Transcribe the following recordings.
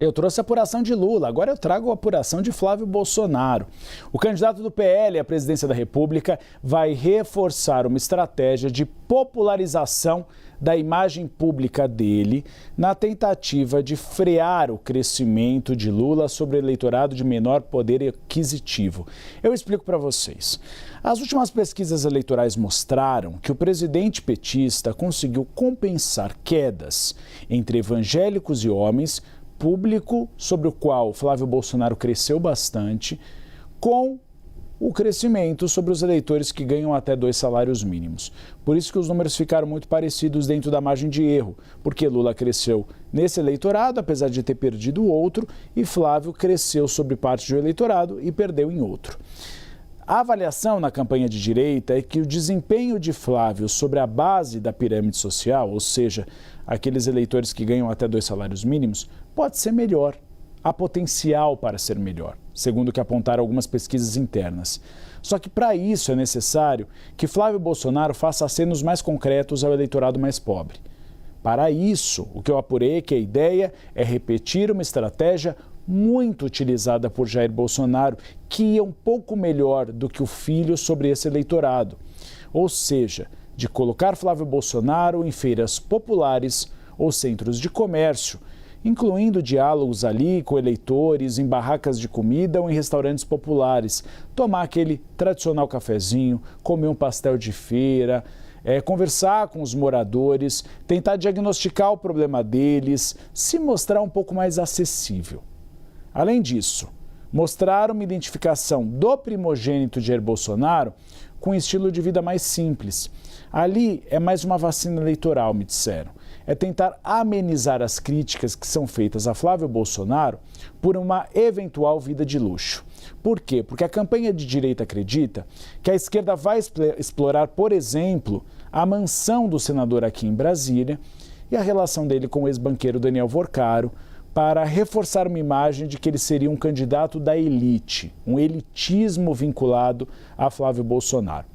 Eu trouxe a apuração de Lula, agora eu trago a apuração de Flávio Bolsonaro. O candidato do PL à presidência da República vai reforçar uma estratégia de popularização da imagem pública dele na tentativa de frear o crescimento de Lula sobre o eleitorado de menor poder aquisitivo. Eu explico para vocês. As últimas pesquisas eleitorais mostraram que o presidente petista conseguiu compensar quedas entre evangélicos e homens, público sobre o qual Flávio Bolsonaro cresceu bastante, com o crescimento sobre os eleitores que ganham até 2 salários mínimos. Por isso que os números ficaram muito parecidos dentro da margem de erro, porque Lula cresceu nesse eleitorado, apesar de ter perdido o outro, e Flávio cresceu sobre parte do eleitorado e perdeu em outro. A avaliação na campanha de direita é que o desempenho de Flávio sobre a base da pirâmide social, ou seja, aqueles eleitores que ganham até 2 salários mínimos, pode ser melhor. Há potencial para ser melhor, segundo o que apontaram algumas pesquisas internas. Só que para isso é necessário que Flávio Bolsonaro faça acenos mais concretos ao eleitorado mais pobre. Para isso, o que eu apurei é que a ideia é repetir uma estratégia muito utilizada por Jair Bolsonaro, que ia um pouco melhor do que o filho sobre esse eleitorado. Ou seja, de colocar Flávio Bolsonaro em feiras populares ou centros de comércio, incluindo diálogos ali com eleitores, em barracas de comida ou em restaurantes populares, tomar aquele tradicional cafezinho, comer um pastel de feira, conversar com os moradores, tentar diagnosticar o problema deles, se mostrar um pouco mais acessível. Além disso, mostrar uma identificação do primogênito Jair Bolsonaro com um estilo de vida mais simples. Ali é mais uma vacina eleitoral, me disseram. É tentar amenizar as críticas que são feitas a Flávio Bolsonaro por uma eventual vida de luxo. Por quê? Porque a campanha de direita acredita que a esquerda vai explorar, por exemplo, a mansão do senador aqui em Brasília e a relação dele com o ex-banqueiro Daniel Vorcaro, para reforçar uma imagem de que ele seria um candidato da elite, um elitismo vinculado a Flávio Bolsonaro.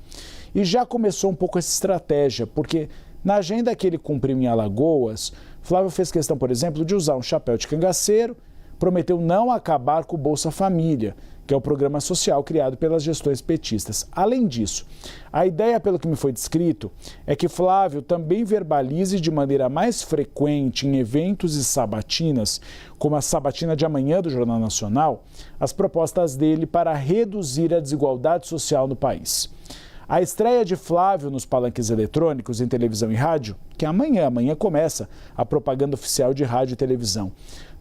E já começou um pouco essa estratégia, porque na agenda que ele cumpriu em Alagoas, Flávio fez questão, por exemplo, de usar um chapéu de cangaceiro, prometeu não acabar com o Bolsa Família, que é o programa social criado pelas gestões petistas. Além disso, a ideia, pelo que me foi descrito, é que Flávio também verbalize de maneira mais frequente em eventos e sabatinas, como a sabatina de amanhã do Jornal Nacional, as propostas dele para reduzir a desigualdade social no país. A estreia de Flávio nos palanques eletrônicos em televisão e rádio, que amanhã começa a propaganda oficial de rádio e televisão,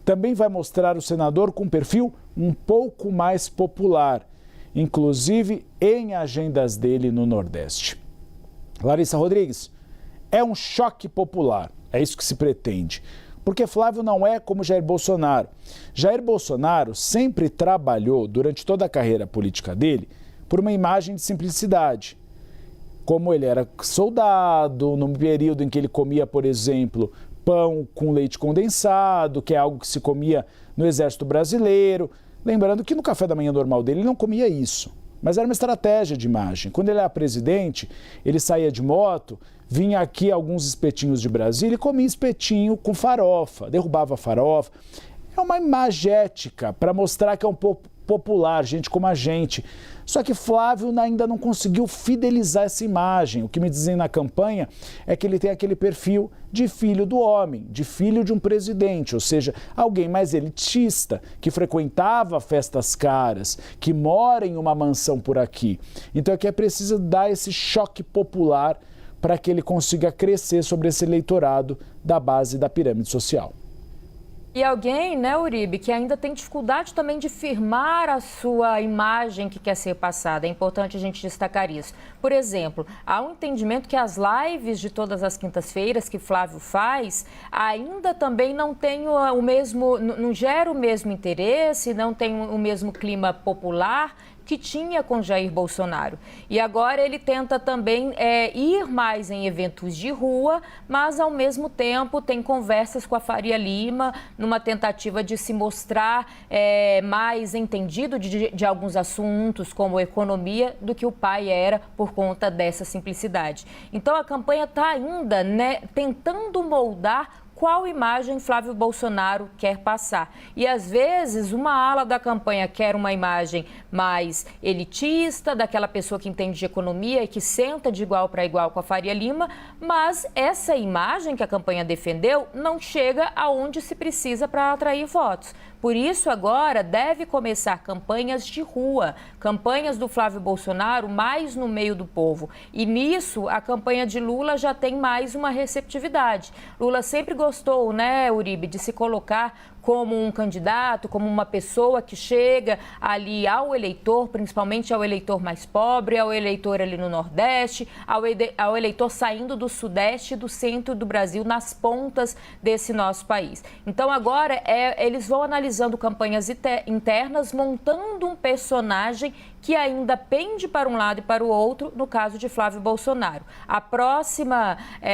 também vai mostrar o senador com um perfil um pouco mais popular, inclusive em agendas dele no Nordeste. Larissa Rodrigues, é um choque popular, é isso que se pretende. Porque Flávio não é como Jair Bolsonaro. Jair Bolsonaro sempre trabalhou, durante toda a carreira política dele, por uma imagem de simplicidade. Como ele era soldado, no período em que ele comia, por exemplo, pão com leite condensado, que é algo que se comia no Exército Brasileiro. Lembrando que no café da manhã normal dele ele não comia isso, mas era uma estratégia de imagem. Quando ele era presidente, ele saía de moto, vinha aqui alguns espetinhos de Brasília e comia espetinho com farofa, derrubava a farofa. É uma imagética para mostrar que é um pouco popular, gente como a gente. Só que Flávio ainda não conseguiu fidelizar essa imagem. O que me dizem na campanha é que ele tem aquele perfil de filho do homem, de filho de um presidente, ou seja, alguém mais elitista, que frequentava festas caras, que mora em uma mansão por aqui. Então aqui é preciso dar esse choque popular para que ele consiga crescer sobre esse eleitorado da base da pirâmide social. E alguém, né, Uribe, que ainda tem dificuldade também de firmar a sua imagem que quer ser passada. É importante a gente destacar isso. Por exemplo, há um entendimento que as lives de todas as quintas-feiras que Flávio faz ainda também não tem o mesmo, não gera o mesmo interesse, não tem o mesmo clima popular que tinha com Jair Bolsonaro. E agora ele tenta também ir mais em eventos de rua, mas ao mesmo tempo tem conversas com a Faria Lima, numa tentativa de se mostrar mais entendido de alguns assuntos, como economia, do que o pai era por conta dessa simplicidade. Então a campanha está ainda, né, tentando moldar qual imagem Flávio Bolsonaro quer passar. E, às vezes, uma ala da campanha quer uma imagem mais elitista, daquela pessoa que entende de economia e que senta de igual para igual com a Faria Lima, mas essa imagem que a campanha defendeu não chega aonde se precisa para atrair votos. Por isso, agora, deve começar campanhas de rua, campanhas do Flávio Bolsonaro mais no meio do povo. E nisso, a campanha de Lula já tem mais uma receptividade. Lula sempre gostou, né, Uribe, de se colocar como um candidato, como uma pessoa que chega ali ao eleitor, principalmente ao eleitor mais pobre, ao eleitor ali no Nordeste, ao eleitor saindo do Sudeste e do centro do Brasil, nas pontas desse nosso país. Então, agora, eles vão analisando campanhas internas, montando um personagem que ainda pende para um lado e para o outro, no caso de Flávio Bolsonaro.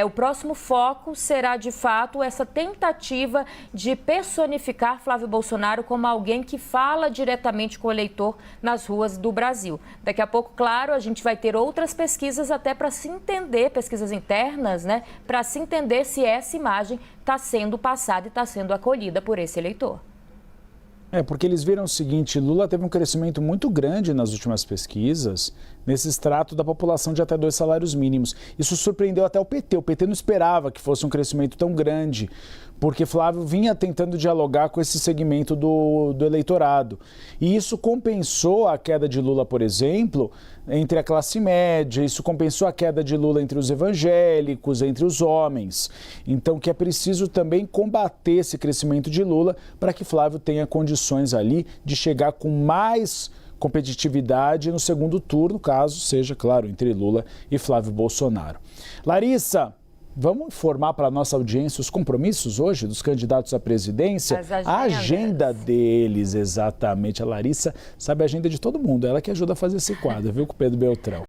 O próximo foco será, de fato, essa tentativa de personificar Flávio Bolsonaro como alguém que fala diretamente com o eleitor nas ruas do Brasil. Daqui a pouco, claro, a gente vai ter outras pesquisas até para se entender, pesquisas internas, né, para se entender se essa imagem está sendo passada e está sendo acolhida por esse eleitor. Porque eles viram o seguinte, Lula teve um crescimento muito grande nas últimas pesquisas, nesse extrato da população de até 2 salários mínimos. Isso surpreendeu até o PT. O PT não esperava que fosse um crescimento tão grande, porque Flávio vinha tentando dialogar com esse segmento do eleitorado. E isso compensou a queda de Lula, por exemplo, entre a classe média, isso compensou a queda de Lula entre os evangélicos, entre os homens. Então, que é preciso também combater esse crescimento de Lula para que Flávio tenha condições ali de chegar com mais competitividade no segundo turno, caso seja, claro, entre Lula e Flávio Bolsonaro. Larissa, vamos informar para a nossa audiência os compromissos hoje dos candidatos à presidência? A agenda deles, exatamente. A Larissa sabe a agenda de todo mundo, ela que ajuda a fazer esse quadro, viu, com o Pedro Beltrão.